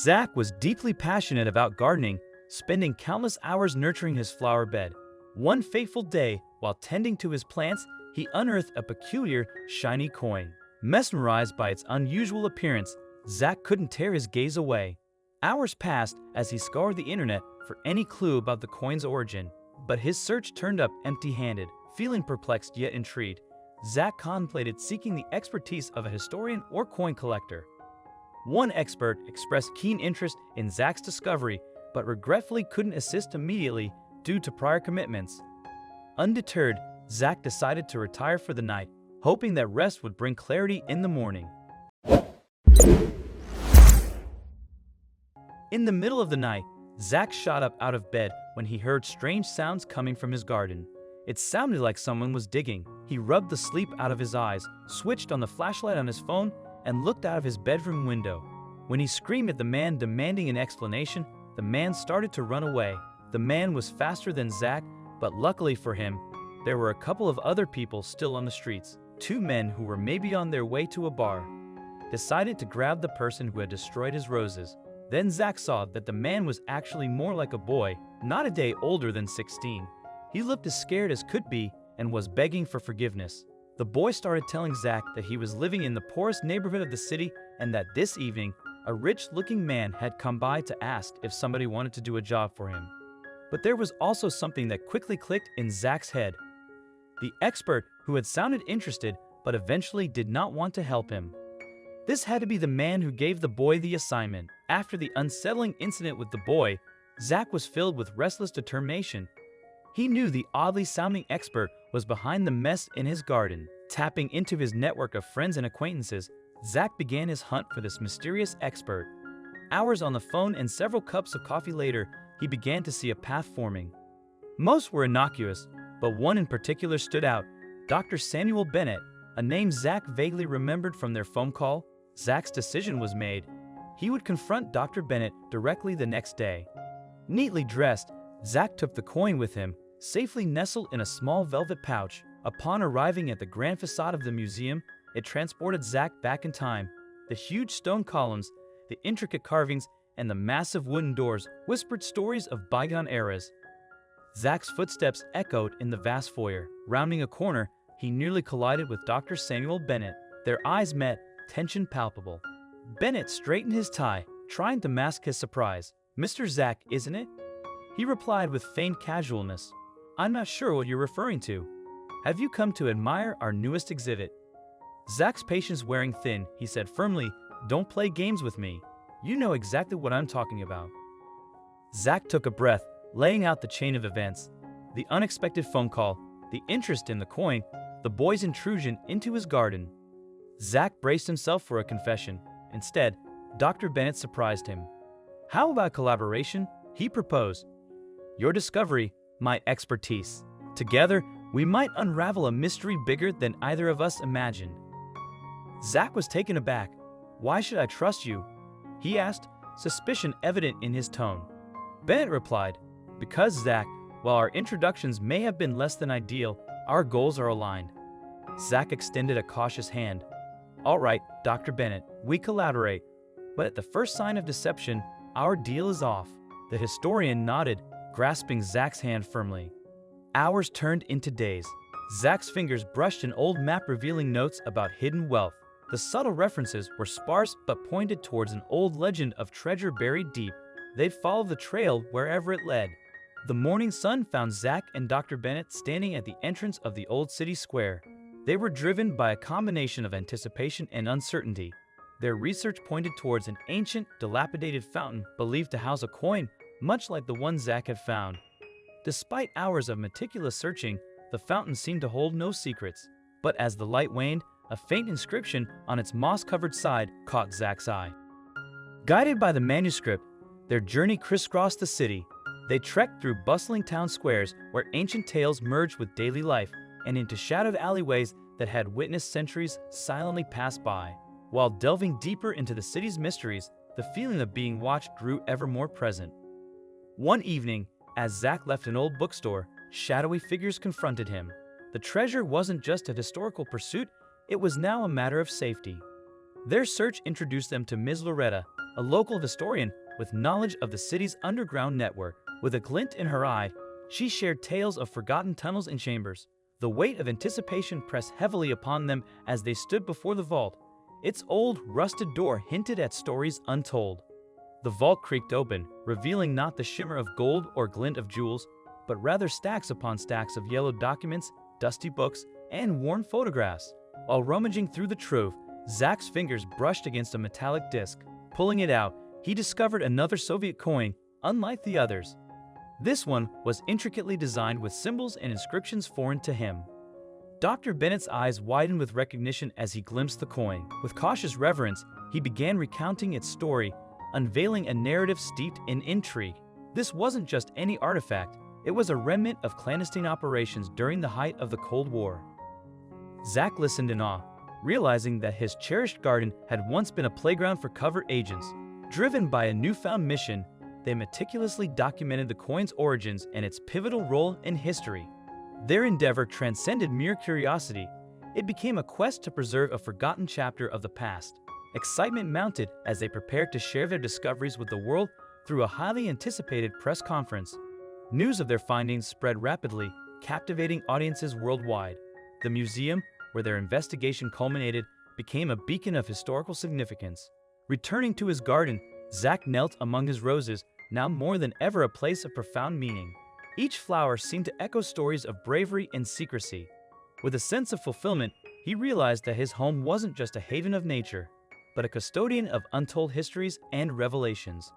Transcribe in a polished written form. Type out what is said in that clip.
Zach was deeply passionate about gardening, spending countless hours nurturing his flower bed. One fateful day, while tending to his plants, he unearthed a peculiar, shiny coin. Mesmerized by its unusual appearance, Zach couldn't tear his gaze away. Hours passed as he scoured the internet for any clue about the coin's origin, but his search turned up empty-handed. Feeling perplexed yet intrigued, Zach contemplated seeking the expertise of a historian or coin collector. One expert expressed keen interest in Zach's discovery, but regretfully couldn't assist immediately due to prior commitments. Undeterred, Zach decided to retire for the night, hoping that rest would bring clarity in the morning. In the middle of the night, Zach shot up out of bed when he heard strange sounds coming from his garden. It sounded like someone was digging. He rubbed the sleep out of his eyes, switched on the flashlight on his phone, and looked out of his bedroom window. When he screamed at the man demanding an explanation, the man started to run away. The man was faster than Zach, but luckily for him, there were a couple of other people still on the streets. Two men who were maybe on their way to a bar decided to grab the person who had destroyed his roses. Then Zach saw that the man was actually more like a boy, not a day older than 16. He looked as scared as could be and was begging for forgiveness. The boy started telling Zach that he was living in the poorest neighborhood of the city and that this evening, a rich-looking man had come by to ask if somebody wanted to do a job for him. But there was also something that quickly clicked in Zach's head. The expert who had sounded interested but eventually did not want to help him. This had to be the man who gave the boy the assignment. After the unsettling incident with the boy, Zach was filled with restless determination. He knew the oddly sounding expert was behind the mess in his garden. Tapping into his network of friends and acquaintances, Zach began his hunt for this mysterious expert. Hours on the phone and several cups of coffee later, he began to see a path forming. Most were innocuous, but one in particular stood out: Dr. Samuel Bennett, a name Zach vaguely remembered from their phone call. Zach's decision was made. He would confront Dr. Bennett directly the next day. Neatly dressed, Zach took the coin with him, safely nestled in a small velvet pouch. Upon arriving at the grand facade of the museum, it transported Zach back in time. The huge stone columns, the intricate carvings, and the massive wooden doors whispered stories of bygone eras. Zach's footsteps echoed in the vast foyer. Rounding a corner, he nearly collided with Dr. Samuel Bennett. Their eyes met, tension palpable. Bennett straightened his tie, trying to mask his surprise. "Mr. Zach, isn't it?" He replied with feigned casualness. "I'm not sure what you're referring to. Have you come to admire our newest exhibit?" Zach's patience wearing thin, he said firmly, "Don't play games with me. You know exactly what I'm talking about." Zach took a breath, laying out the chain of events. The unexpected phone call, the interest in the coin, the boy's intrusion into his garden. Zach braced himself for a confession. Instead, Dr. Bennett surprised him. "How about collaboration?" he proposed. "Your discovery, my expertise. Together, we might unravel a mystery bigger than either of us imagined." Zach was taken aback. "Why should I trust you?" he asked, suspicion evident in his tone. Bennett replied, "Because, Zach, while our introductions may have been less than ideal, our goals are aligned." Zach extended a cautious hand. "All right, Dr. Bennett, we collaborate, but at the first sign of deception, our deal is off." The historian nodded, grasping Zach's hand firmly. Hours turned into days. Zach's fingers brushed an old map revealing notes about hidden wealth. The subtle references were sparse but pointed towards an old legend of treasure buried deep. They'd follow the trail wherever it led. The morning sun found Zach and Dr. Bennett standing at the entrance of the old city square. They were driven by a combination of anticipation and uncertainty. Their research pointed towards an ancient, dilapidated fountain believed to house a coin, much like the one Zach had found. Despite hours of meticulous searching, the fountain seemed to hold no secrets. But as the light waned, a faint inscription on its moss-covered side caught Zach's eye. Guided by the manuscript, their journey crisscrossed the city. They trekked through bustling town squares where ancient tales merged with daily life, and into shadowed alleyways that had witnessed centuries silently pass by. While delving deeper into the city's mysteries, the feeling of being watched grew ever more present. One evening, as Zach left an old bookstore, shadowy figures confronted him. The treasure wasn't just a historical pursuit, it was now a matter of safety. Their search introduced them to Ms. Loretta, a local historian with knowledge of the city's underground network. With a glint in her eye, she shared tales of forgotten tunnels and chambers. The weight of anticipation pressed heavily upon them as they stood before the vault. Its old, rusted door hinted at stories untold. The vault creaked open, revealing not the shimmer of gold or glint of jewels, but rather stacks upon stacks of yellowed documents, dusty books, and worn photographs. While rummaging through the trove, Zach's fingers brushed against a metallic disc. Pulling it out, he discovered another Soviet coin, unlike the others. This one was intricately designed with symbols and inscriptions foreign to him. Dr. Bennett's eyes widened with recognition as he glimpsed the coin. With cautious reverence, he began recounting its story, unveiling a narrative steeped in intrigue. This wasn't just any artifact, it was a remnant of clandestine operations during the height of the Cold War. Zach listened in awe, realizing that his cherished garden had once been a playground for covert agents. Driven by a newfound mission, they meticulously documented the coin's origins and its pivotal role in history. Their endeavor transcended mere curiosity. It became a quest to preserve a forgotten chapter of the past. Excitement mounted as they prepared to share their discoveries with the world through a highly anticipated press conference. News of their findings spread rapidly, captivating audiences worldwide. The museum, where their investigation culminated, became a beacon of historical significance. Returning to his garden, Zach knelt among his roses, now more than ever a place of profound meaning. Each flower seemed to echo stories of bravery and secrecy. With a sense of fulfillment, he realized that his home wasn't just a haven of nature, but a custodian of untold histories and revelations.